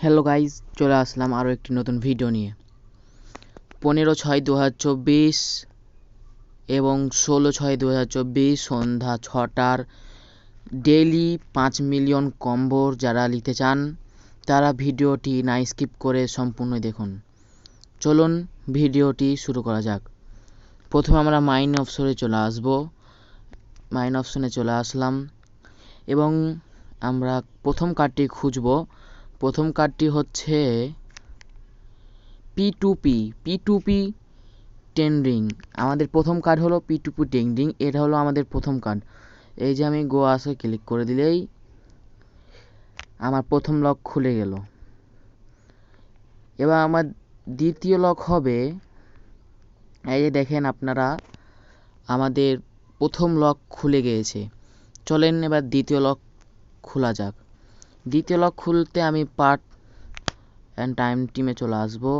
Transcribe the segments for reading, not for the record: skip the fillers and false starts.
Hello guys, চলে আসলাম আরও একটি নতুন ভিডিও নিয়ে। 15/6/2024 এবং 16/6/2024 সন্ধ্যা 6টার ডেইলি 5 মিলিয়ন কম্বোর যারা নিতে চান তারা ভিডিওটি না স্কিপ করে সম্পূর্ণ দেখুন। চলুন ভিডিওটি শুরু করা যাক। প্রথমে আমরা মাইন অপশনে চলে আসব। মাইন অপশনে চলে আসলাম এবং আমরা প্রথম কার্ডটি খুঁজব। প্রথম কার্ডটি হচ্ছে P2P ট্রেন্ডিং। আমাদের প্রথম কার্ড হলো P2P ট্রেন্ডিং। এটা হলো আমাদের প্রথম কার্ড। এই যে আমি গো আসে ক্লিক করে দিলেই আমার প্রথম লক খুলে গেল। এবার আমার দ্বিতীয় লক হবে, এই যে দেখেন আপনারা, আমাদের প্রথম লক খুলে গিয়েছে। চলেন এবার দ্বিতীয় লক খোলা যাক। দ্বিতীয় লক খুলতে আমি পার্ট অ্যান্ড টাইম টিমে চলে আসবো।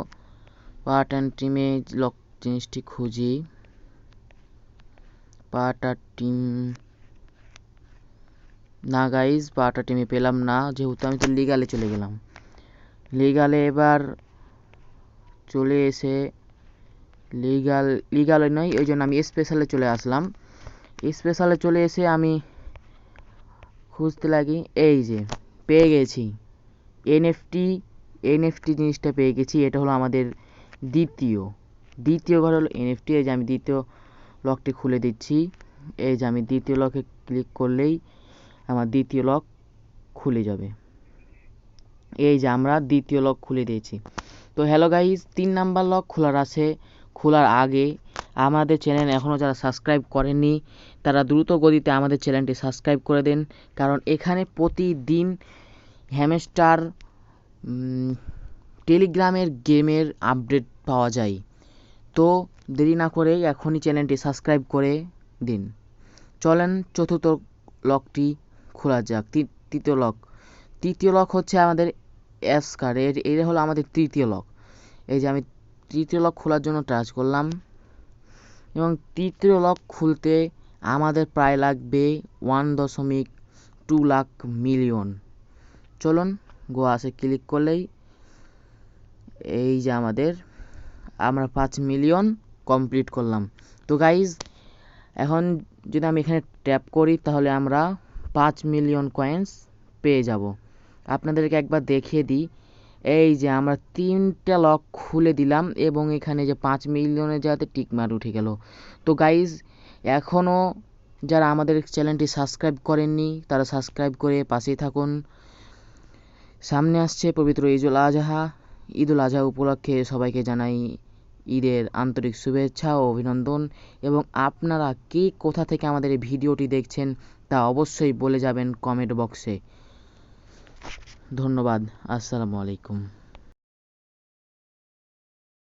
পার্ট অ্যান্ড টিমে লক জিনিসটি খুঁজি। পার্ট আর টিম না গাইজ, পার্ট আর টিমে পেলাম না, যেহেতু আমি তো লিগালে চলে গেলাম। লিগালে এবার চলে এসে লিগালে নয়, ওই জন্য আমি স্পেশালে চলে আসলাম। স্পেশালে চলে এসে আমি খুঁজতে লাগি, এই যে পেয়ে গেছি এনএফটি জিনিসটা পেয়ে গেছি। এটা হলো আমাদের দ্বিতীয় ঘর হলো এনএফটি। এই যে আমি দ্বিতীয় লকটি খুলে দিচ্ছি। এই যে আমি দ্বিতীয় লকে ক্লিক করলেই আমার দ্বিতীয় লক খুলে যাবে। এই যে আমরা দ্বিতীয় লক খুলে দিয়েছি। তো হ্যালো গাইজ, 3 নাম্বার লক খোলার আগে আমাদের চ্যানেল এখনও যারা সাবস্ক্রাইব করেননি তারা দ্রুত গতিতে আমাদের চ্যানেলটি সাবস্ক্রাইব করে দেন, কারণ এখানে প্রতিদিন হ্যামস্টার টেলিগ্রামের গেমের আপডেট পাওয়া যায়। তো দেরি না করে এখনই চ্যানেলটি সাবস্ক্রাইব করে দিন। চলেন চতুর্থ লকটি খোলা যাক। তৃতীয় লক হচ্ছে আমাদের এস কার্ড। এটা হলো আমাদের তৃতীয় লক। এই যে আমি তৃতীয় লক খোলার জন্য টাচ করলাম এবং তৃতীয় লক খুলতে আমাদের প্রায় লাগবে 1.2 লাখ মিলিয়ন। চলুন গো আসে ক্লিক করলেই এই যে আমরা 5 মিলিয়ন কমপ্লিট করলাম। তো গাইজ, এখন যদি আমি এখানে ট্যাপ করি তাহলে আমরা 5 মিলিয়ন কয়েন্স পেয়ে যাব। আপনাদেরকে একবার দেখিয়ে দিই। এই যে আমরা 3টা লক খুলে দিলাম এবং এখানে যে 5 মিলিয়নের জায়গাতে টিকমার উঠে গেল। তো গাইজ, এখনও যারা আমাদের চ্যানেলটি সাবস্ক্রাইব করেননি তারা সাবস্ক্রাইব করে পাশেই থাকুন। সামনে আসছে পবিত্র ঈদুল আজহা উপলক্ষে সবাইকে জানাই ঈদের আন্তরিক শুভেচ্ছা ও অভিনন্দন। এবং আপনারা কে কোথা থেকে আমাদের এই ভিডিওটি দেখছেন তা অবশ্যই বলে যাবেন কমেন্ট বক্সে। ধন্যবাদ। আসসালামু আলাইকুম।